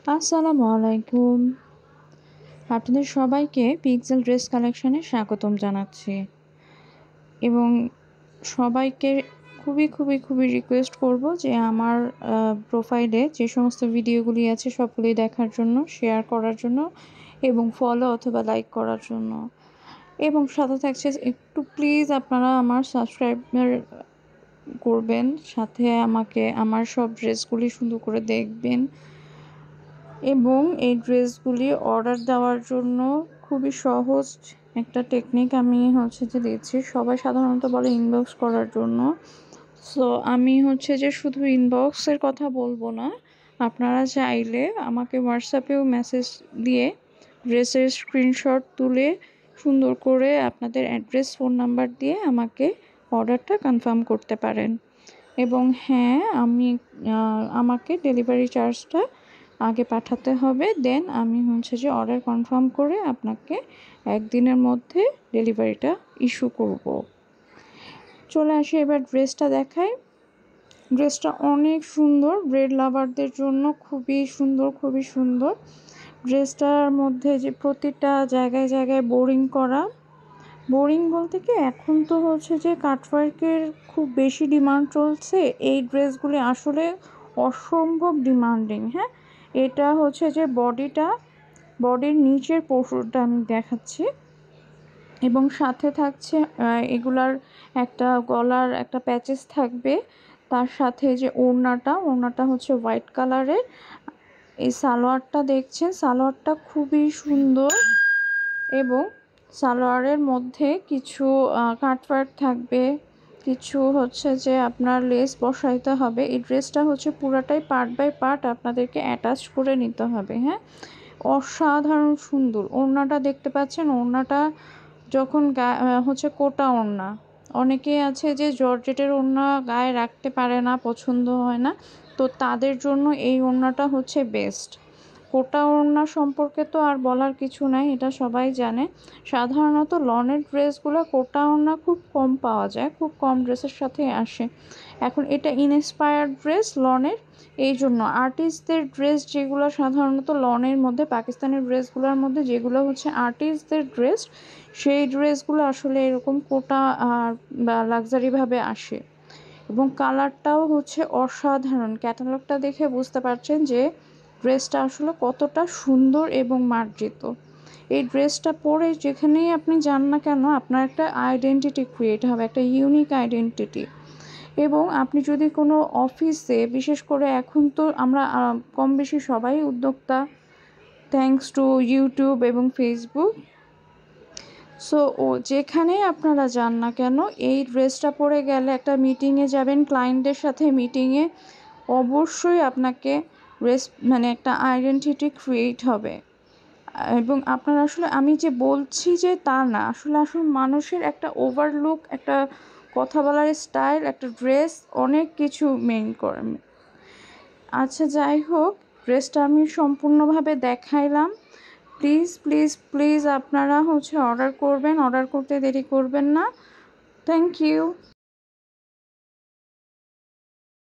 আসসালামু আলাইকুম। আপনাদের সবাইকে পিক্সেল ড্রেস কালেকশনে স্বাগতম জানাচ্ছি এবং সবাইকে খুবই রিকোয়েস্ট করব যে আমার প্রোফাইলে যে সমস্ত ভিডিওগুলি আছে সবগুলি দেখার জন্য, শেয়ার করার জন্য এবং ফলো অথবা লাইক করার জন্য। এবং সাথে থাকছে একটু প্লিজ আপনারা আমার সাবস্ক্রাইবার করবেন, সাথে আমাকে আমার সব ড্রেসগুলি সুন্দর করে দেখবেন। এবং এই ড্রেসগুলি অর্ডার দেওয়ার জন্য খুবই সহজ একটা টেকনিক আমি দিচ্ছি। সবাই সাধারণত বলে ইনবক্স করার জন্য। সো আমি শুধু ইনবক্সের কথা বলবো না, আপনারা চাইলে আমাকে হোয়াটসঅ্যাপেও মেসেজ দিয়ে ড্রেসের স্ক্রিনশট তুলে সুন্দর করে আপনাদের অ্যাড্রেস, ফোন নাম্বার দিয়ে আমাকে অর্ডারটা কনফার্ম করতে পারেন। এবং হ্যাঁ, আমাকে ডেলিভারি চার্জটা আগে পাঠাতে হবে, দেন আমি অর্ডার কনফার্ম করে আপনাকে একদিনের মধ্যে ডেলিভারিটা ইস্যু করব। চলে আসি এবার ড্রেসটা দেখাই। ড্রেসটা অনেক সুন্দর, ব্রেড লাভারদের জন্য খুবই সুন্দর। ড্রেসটার মধ্যে যে প্রতিটা জায়গায় বোরিং বলতে কি, এখন তো কাটওয়ার্কের খুব বেশি ডিমান্ড চলছে। এই ড্রেসগুলি আসলে অসম্ভব ডিমান্ডিং। হ্যাঁ, এটা বডির নিচের পোর্শনটা আমি দেখাচ্ছি এবং সাথে থাকছে এগুলার একটা গলার একটা প্যাচেস থাকবে। তার সাথে যে ওড়নাটা হোয়াইট কালারের। এই সালোয়ারটা দেখছেন, সালোয়ারটা খুবই সুন্দর এবং সালোয়ারের মধ্যে কিছু কাটওয়ার্ক থাকবে, কিছু আপনার লেস বসাইতে হবে। এই ড্রেসটা পুরাটাই পার্ট বাই পার্ট আপনাদেরকে অ্যাটাচ করে নিতে হবে। হ্যাঁ, অসাধারণ সুন্দর। ওড়নাটা দেখতে পাচ্ছেন, ওড়নাটা যখন কোটা ওড়না। অনেকেই আছে যে জর্জেটের ওড়না গায়ে রাখতে পারে না, পছন্দ হয় না, তো তাদের জন্য এই ওড়নাটা বেস্ট। কোটা ওড়না সম্পর্কে তো আর বলার কিছু নাই, এটা সবাই জানে। সাধারণত লনের ড্রেসগুলো কোটা ওড়না খুব কম পাওয়া যায়, খুব কম ড্রেসের সাথে আসে। এখন এটা ইনস্পায়ার্ড ড্রেস লনের, এই জন্য আর্টিস্টদের ড্রেস যেগুলো সাধারণত লনের মধ্যে, পাকিস্তানের ড্রেসগুলোর মধ্যে যেগুলো আর্টিস্টদের ড্রেস, সেই ড্রেসগুলো আসলে এরকম কোটা বা লাক্সারিভাবে আসে। এবং কালারটাও অসাধারণ। ক্যাটালগটা দেখে বুঝতে পারছেন যে ড্রেসটা আসলে কতটা সুন্দর এবং মার্জিত। এই ড্রেসটা পরে যেখানেই আপনি যান না কেন, আপনার একটা আইডেন্টিটি ক্রিয়েট হবে, একটা ইউনিক আইডেন্টিটি। এবং আপনি যদি কোনো অফিসে, বিশেষ করে এখন তো আমরা কম বেশি সবাই উদ্যোক্তা, থ্যাঙ্কস টু ইউটিউব এবং ফেসবুক। সো যেখানেই আপনারা যান না কেন, এই ড্রেসটা পরে গেলে একটা মিটিংয়ে যাবেন, ক্লায়েন্টদের সাথে মিটিংয়ে, অবশ্যই আপনাকে একটা আইডেন্টিটি ক্রিয়েট হবে। এবং আপনারা আমি যে বলছি যে তা না, আসলে মানুষের একটা ওভারলুক, একটা কথা বলার স্টাইল, একটা ড্রেস অনেক কিছু মেইন করে। আচ্ছা, যাই হোক, ড্রেসটা আমি সম্পূর্ণভাবে দেখাইলাম। প্লিজ আপনারা অর্ডার করবেন, অর্ডার করতে দেরি করবেন না। Thank you.